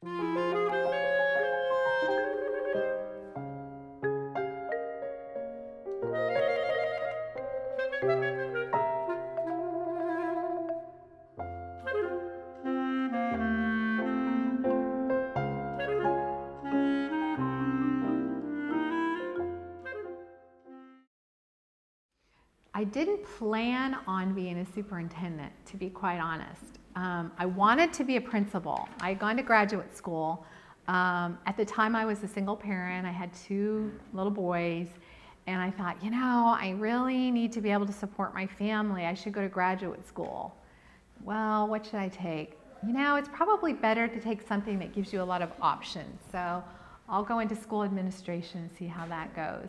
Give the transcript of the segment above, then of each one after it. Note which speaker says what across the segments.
Speaker 1: I didn't plan on being a superintendent, to be quite honest. I wanted to be a principal. I had gone to graduate school. At the time I was a single parent. I had 2 little boys, and I thought, you know, I really need to be able to support my family. I should go to graduate school. Well, what should I take? You know, it's probably better to take something that gives you a lot of options. So I'll go into school administration and see how that goes.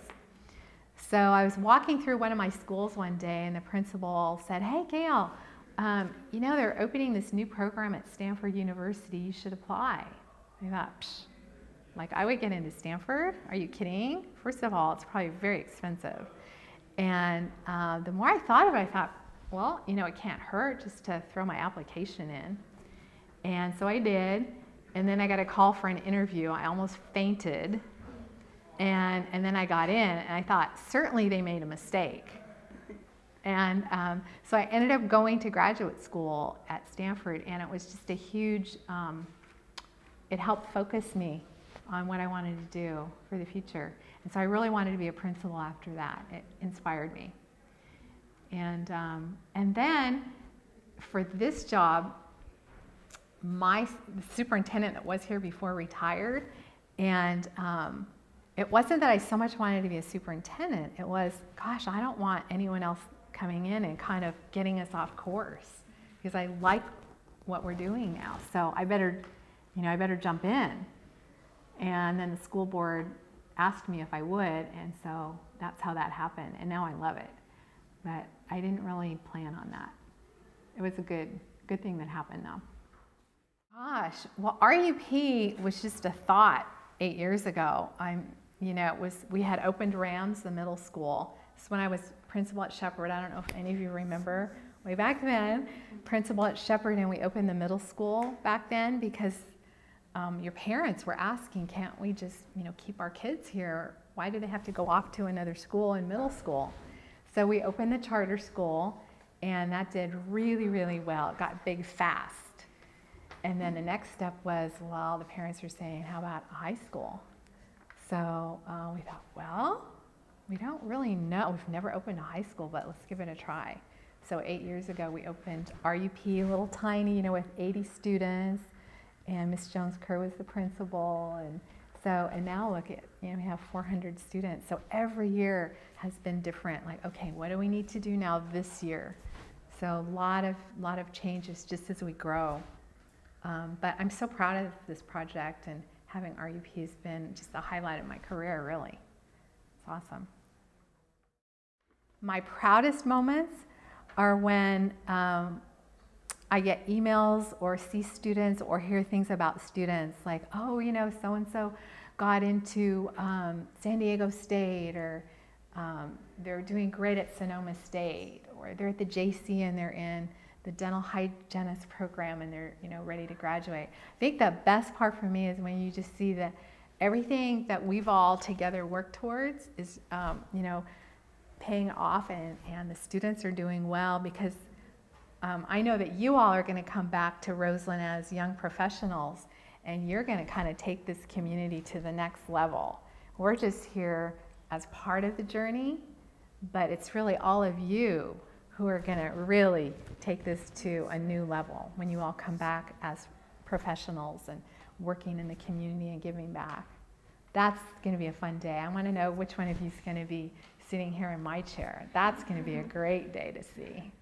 Speaker 1: So I was walking through one of my schools one day, and the principal said, "Hey, Gail, you know, they're opening this new program at Stanford University. You should apply." I thought, psh, like, I would get into Stanford? Are you kidding? First of all, it's probably very expensive. And the more I thought of it, I thought, well, you know, it can't hurt just to throw my application in. And so I did, and then I got a call for an interview. I almost fainted. And then I got in, and I thought, certainly they made a mistake. And so I ended up going to graduate school at Stanford, and it was just a huge, it helped focus me on what I wanted to do for the future. And so I really wanted to be a principal after that. It inspired me. And then for this job, the superintendent that was here before retired, and it wasn't that I so much wanted to be a superintendent. It was, gosh, I don't want anyone else coming in and kind of getting us off course, because I like what we're doing now. So I better jump in. And then the school board asked me if I would, and so that's how that happened. And now I love it. But I didn't really plan on that. It was a good thing that happened though. Gosh, well, RUP was just a thought 8 years ago. We had opened Rams, the middle school. It's when I was principal at Shepherd. I don't know if any of you remember way back then, principal at Shepherd, and we opened the middle school back then because your parents were asking, can't we just, keep our kids here? Why do they have to go off to another school in middle school? So we opened the charter school, and that did really, really well. It got big fast. And then the next step was, well, the parents were saying, how about a high school? So we thought, well, we don't really know. We've never opened a high school, but let's give it a try. So 8 years ago, we opened RUP, a little tiny, with 80 students, and Miss Jones-Kerr was the principal. And now look at, we have 400 students. So every year has been different. Like, okay, what do we need to do now this year? So a lot of changes just as we grow. But I'm so proud of this project, and having RUP has been just a highlight of my career, really. It's awesome. My proudest moments are when I get emails or see students or hear things about students like, oh, so-and-so got into San Diego State, or they're doing great at Sonoma State, or they're at the JC and they're in the dental hygienist program and they're ready to graduate. I think the best part for me is when you just see that everything that we've all together worked towards is paying off, and the students are doing well, because I know that you all are going to come back to Roseland as young professionals, and you're going to kind of take this community to the next level. We're just here as part of the journey, but it's really all of you who are going to really take this to a new level when you all come back as professionals and working in the community and giving back. That's going to be a fun day. I want to know which one of you is going to be sitting here in my chair. That's going to be a great day to see.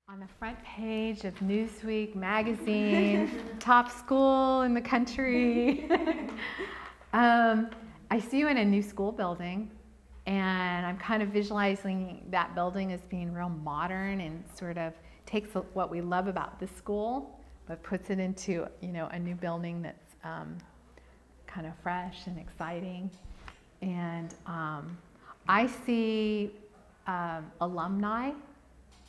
Speaker 1: On the front page of Newsweek magazine, top school in the country. I see you in a new school building. And I'm kind of visualizing that building as being real modern and sort of takes what we love about this school, but puts it into, a new building that's kind of fresh and exciting. And I see alumni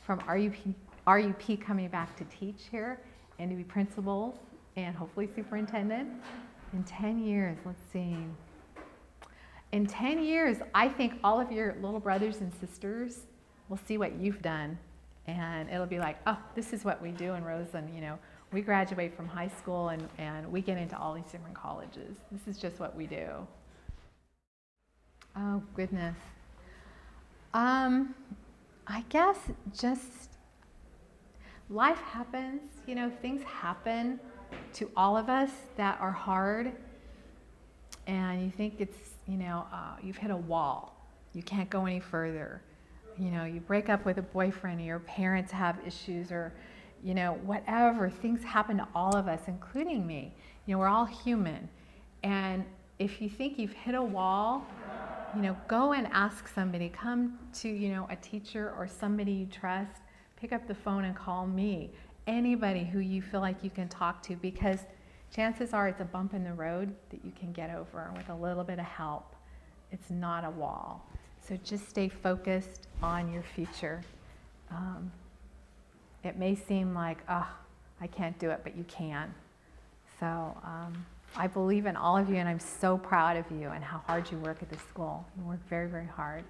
Speaker 1: from RUP coming back to teach here and to be principals and hopefully superintendent. In 10 years, let's see. In 10 years, I think all of your little brothers and sisters will see what you've done. And it'll be like, oh, this is what we do in Roseland. You know, we graduate from high school and we get into all these different colleges. This is just what we do. Oh, goodness. I guess just life happens, you know, things happen to all of us that are hard. And you think it's, you know, you've hit a wall. You can't go any further. You know, you break up with a boyfriend, or your parents have issues, or, you know, whatever. Things happen to all of us, including me. You know, we're all human. And if you think you've hit a wall, you know, go and ask somebody. Come to, you know, a teacher or somebody you trust. Pick up the phone and call me. Anybody who you feel like you can talk to, because chances are it's a bump in the road that you can get over with a little bit of help. It's not a wall. So just stay focused on your future. It may seem like, oh, I can't do it, but you can. So I believe in all of you, and I'm so proud of you and how hard you work at this school. You work very, very hard.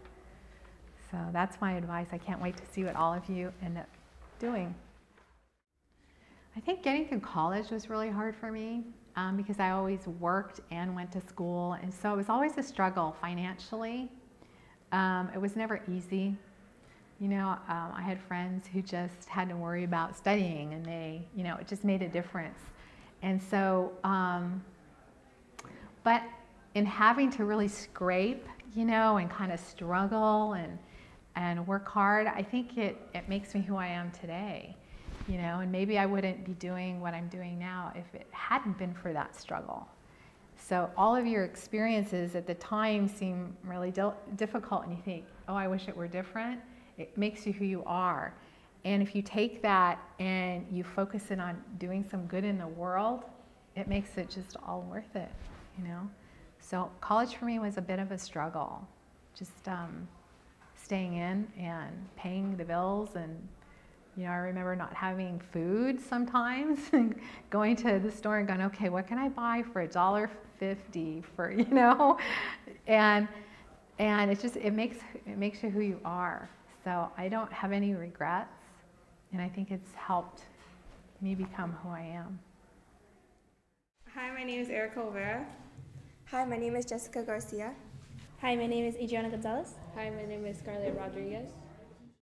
Speaker 1: So that's my advice. I can't wait to see what all of you end up doing. I think getting through college was really hard for me because I always worked and went to school, and so it was always a struggle financially. It was never easy. You know, I had friends who just had to worry about studying, and they, you know, it just made a difference. And so, but in having to really scrape, you know, and kind of struggle and work hard, I think it makes me who I am today. You know, and maybe I wouldn't be doing what I'm doing now if it hadn't been for that struggle. So all of your experiences at the time seem really difficult, and you think, oh, I wish it were different. It makes you who you are. And if you take that and you focus in on doing some good in the world, it makes it just all worth it, you know. So college for me was a bit of a struggle, just staying in and paying the bills. And you know, I remember not having food sometimes, and going to the store and going, okay, what can I buy for $1.50 for, you know? And it makes you who you are. So I don't have any regrets, and I think it's helped me become who I am.
Speaker 2: Hi, my name is Erica Olvera.
Speaker 3: Hi, my name is Jessica Garcia.
Speaker 4: Hi, my name is Adriana Gonzalez.
Speaker 5: Hi, my name is Scarlett Rodriguez.